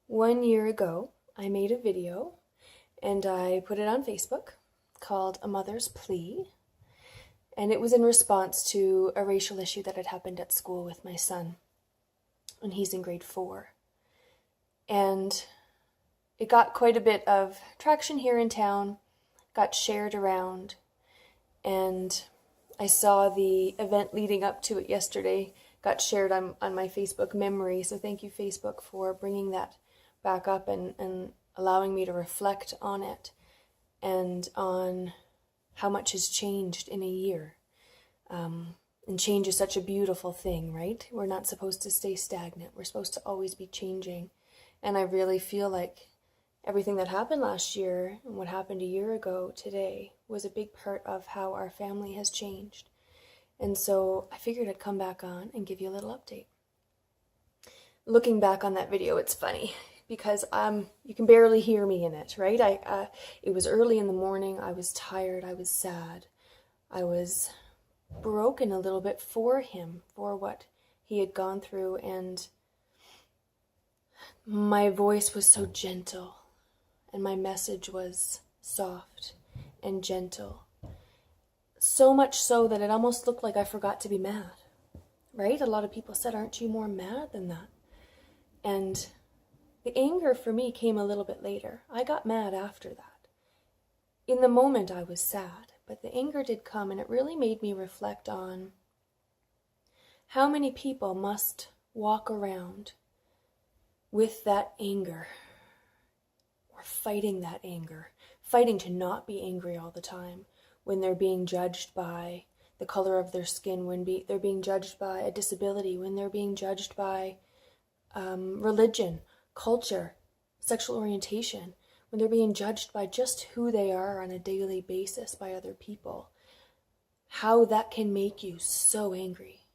1 year ago, I made a video and I put it on Facebook called A Mother's Plea. And it was in response to a racial issue that had happened at school with my son. And he's in grade 4. And it got quite a bit of traction here in town, got shared around. And I saw the event leading up to it yesterday got shared on my Facebook memory. So thank you, Facebook, for bringing that back up and allowing me to reflect on it and on how much has changed in a year. And change is such a beautiful thing, right? We're not supposed to stay stagnant. We're supposed to always be changing. And I really feel like everything that happened last year and what happened a year ago today was a big part of how our family has changed. And so I figured I'd come back on and give you a little update. Looking back on that video, it's funny because you can barely hear me in it, right? It was early in the morning. I was tired. I was sad. I was broken a little bit for him, for what he had gone through, and my voice was so gentle and my message was soft and gentle. So much so that it almost looked like I forgot to be mad, right? A lot of people said, "Aren't you more mad than that?" And the anger for me came a little bit later. I got mad after that. In the moment I was sad, but the anger did come, and it really made me reflect on how many people must walk around with that anger, or fighting that anger, fighting to not be angry all the time when they're being judged by the color of their skin, when they're being judged by a disability, when they're being judged by religion, culture, sexual orientation, when they're being judged by just who they are on a daily basis by other people. How that can make you so angry.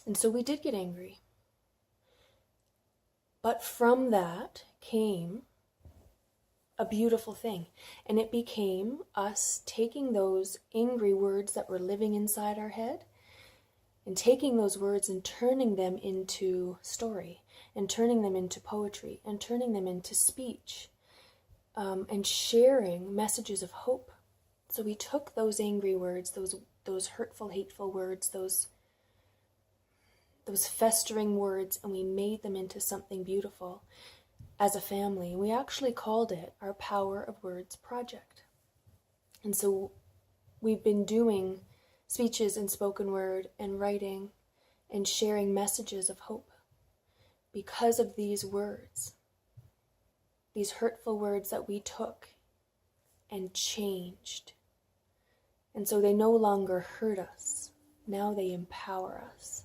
And so we did get angry. But from that came a beautiful thing. And it became us taking those angry words that were living inside our head and taking those words and turning them into story, and turning them into poetry, and turning them into speech, and sharing messages of hope. So we took those angry words, those hurtful, hateful words, those festering words, and we made them into something beautiful as a family. We actually called it our Power of Words project. And so we've been doing speeches and spoken word and writing and sharing messages of hope because of these words, these hurtful words that we took and changed. And so they no longer hurt us. Now they empower us.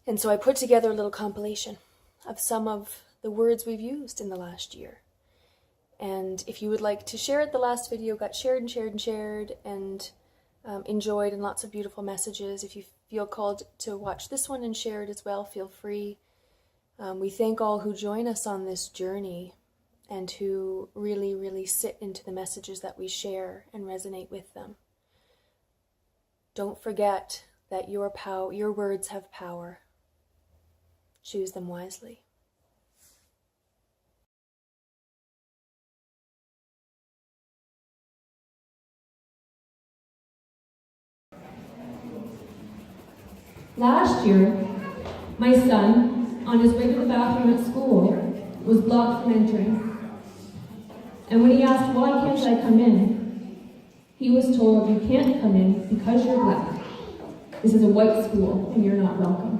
And so I put together a little compilation of some of the words we've used in the last year. And if you would like to share it, the last video got shared and shared and shared and enjoyed, and lots of beautiful messages. If you feel called to watch this one and share it as well, feel free. We thank all who join us on this journey and who really, really sit into the messages that we share and resonate with them. Don't forget that your words have power. Choose them wisely. Last year, my son, on his way to the bathroom at school, was blocked from entering. And when he asked, "Why can't I come in?" he was told, "You can't come in because you're black. This is a white school and you're not welcome."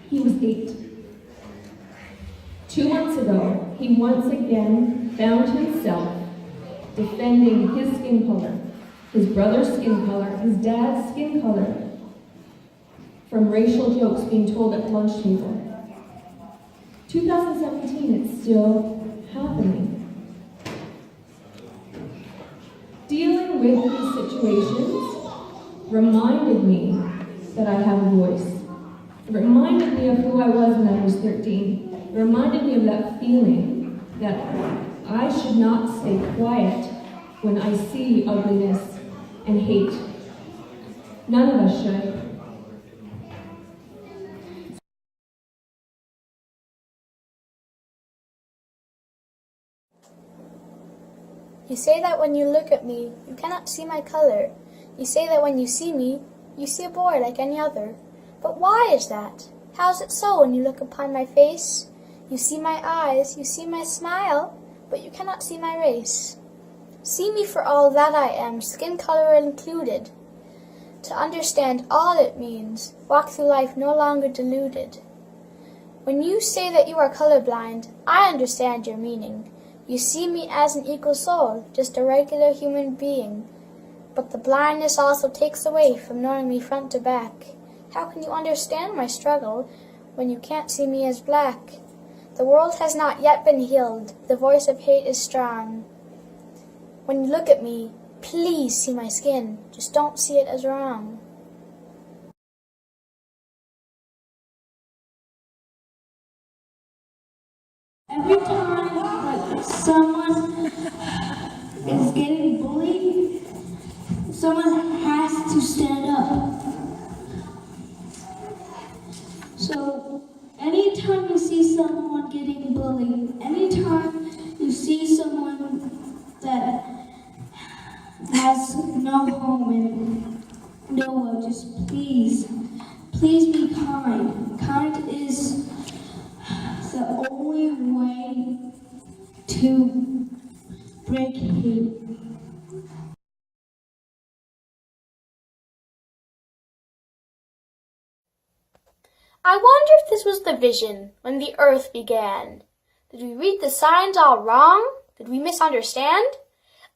He was 8. 2 months ago, he once again found himself defending his skin color, his brother's skin color, his dad's skin color, from racial jokes being told at the lunch table. 2017, it's still happening. Dealing with these situations reminded me that I have a voice. It reminded me of who I was when I was 13. It reminded me of that feeling that I should not stay quiet when I see ugliness and hate. None of us should. You say that when you look at me, you cannot see my color. You say that when you see me, you see a boy like any other. But why is that? How is it so when you look upon my face? You see my eyes, you see my smile, but you cannot see my race. See me for all that I am, skin color included. To understand all it means, walk through life no longer deluded. When you say that you are colorblind, I understand your meaning. You see me as an equal soul, just a regular human being. But the blindness also takes away from knowing me front to back. How can you understand my struggle when you can't see me as black? The world has not yet been healed. The voice of hate is strong. When you look at me, please see my skin. Just don't see it as wrong. Every time someone is getting bullied, someone has to stand up. So anytime you see someone getting bullied, anytime you see someone that has no home and no one, just please be kind. Kind is the only way to break hate. I wonder if this was the vision when the earth began. Did we read the signs all wrong? Did we misunderstand?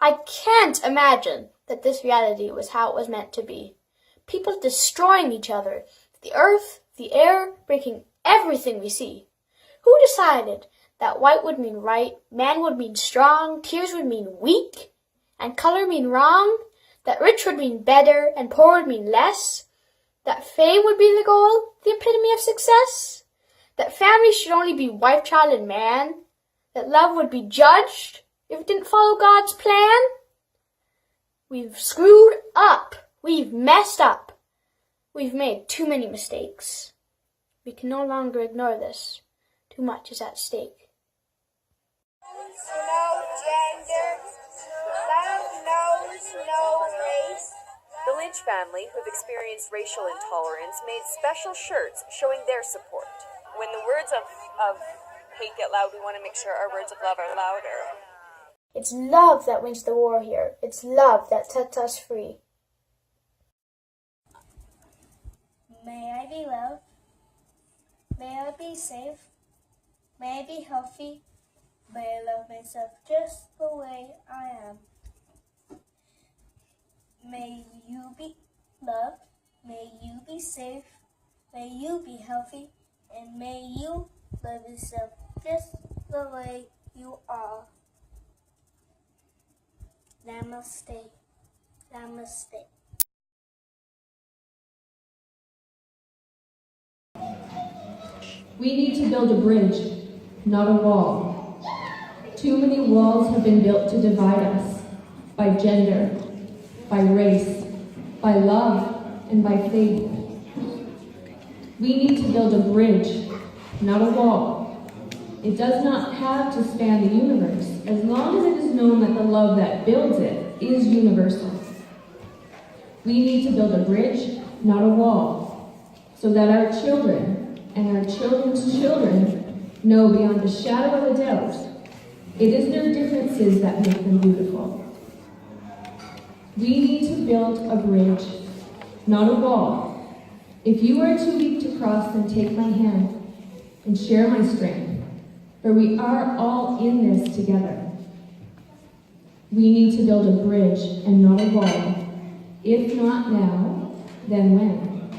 I can't imagine that this reality was how it was meant to be. People destroying each other, the earth, the air, breaking everything we see. Who decided that white would mean right, man would mean strong, tears would mean weak, and color mean wrong? That rich would mean better, and poor would mean less? That fame would be the goal, the epitome of success? That family should only be wife, child, and man? That love would be judged if it didn't follow God's plan? We've screwed up. We've messed up. We've made too many mistakes. We can no longer ignore this. Too much is at stake. No gender, love knows no race. The Lynch family, who've experienced racial intolerance, made special shirts showing their support. When the words of hate get loud, we want to make sure our words of love are louder. It's love that wins the war here. It's love that sets us free. May I be loved. May I be safe. May I be healthy. May I love myself just the way I am. May you be loved. May you be safe. May you be healthy. And may you love yourself just the way you are. Namaste. Namaste. We need to build a bridge, not a wall. Too many walls have been built to divide us by gender, by race, by love, and by faith. We need to build a bridge, not a wall. It does not have to span the universe, as long as it is known that the love that builds it is universal. We need to build a bridge, not a wall, so that our children and our children's children know beyond a shadow of a doubt it is their differences that make them beautiful. We need to build a bridge, not a wall. If you are too weak to cross, then take my hand and share my strength, for we are all in this together. We need to build a bridge and not a wall. If not now, then when?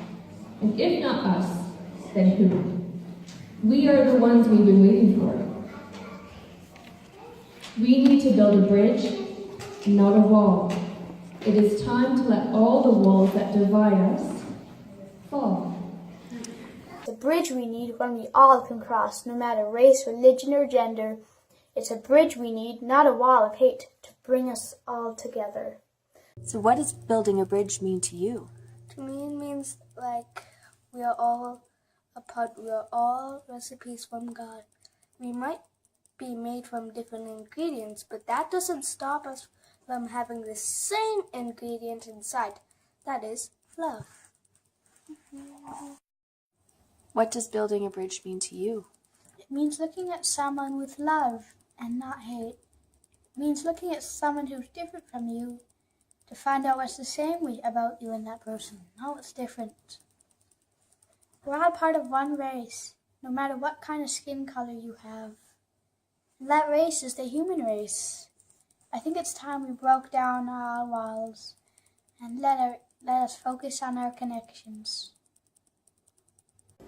And if not us, then who? We are the ones we've been waiting for. We need to build a bridge, not a wall. It is time to let all the walls that divide us fall. It's a bridge we need when we all can cross, no matter race, religion, or gender. It's a bridge we need, not a wall of hate, to bring us all together. So what does building a bridge mean to you? To me, it means like we are all a part. We are all recipes from God. We might be made from different ingredients, but that doesn't stop us from having the same ingredient inside. That is love. What does building a bridge mean to you? It means looking at someone with love and not hate. It means looking at someone who's different from you to find out what's the same about you and that person, not what's different. We're all part of one race, no matter what kind of skin color you have. And that race is the human race. I think it's time we broke down our walls and let us focus on our connections.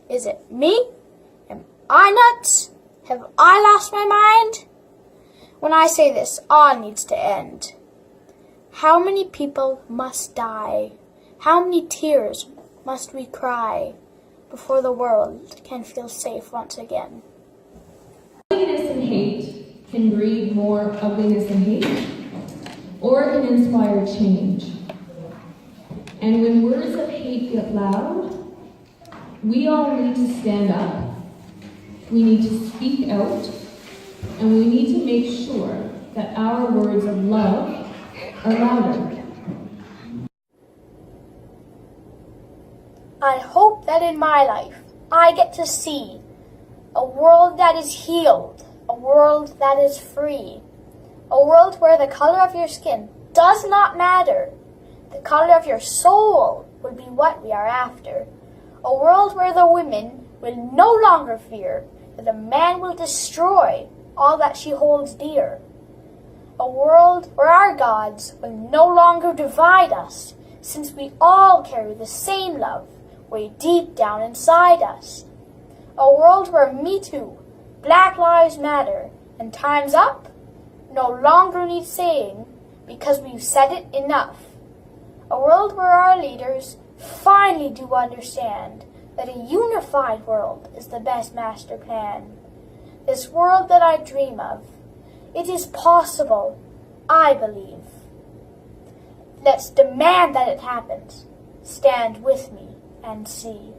Is it me? Am I nuts? Have I lost my mind? When I say this, all needs to end. How many people must die? How many tears must we cry before the world can feel safe once again? Ugliness and hate can breed more ugliness and hate, or it can inspire change. And when words of hate get loud, we all need to stand up, we need to speak out, and we need to make sure that our words of love are louder. I hope that in my life I get to see a world that is healed, a world that is free, a world where the color of your skin does not matter. The color of your soul will be what we are after. A world where the woman will no longer fear that a man will destroy all that she holds dear. A world where our gods will no longer divide us, since we all carry the same love way deep down inside us. A world where Me Too, Black Lives Matter, and Time's Up no longer need saying because we've said it enough. A world where our leaders finally do understand that a unified world is the best master plan. This world that I dream of, it is possible, I believe. Let's demand that it happens. Stand with me and see.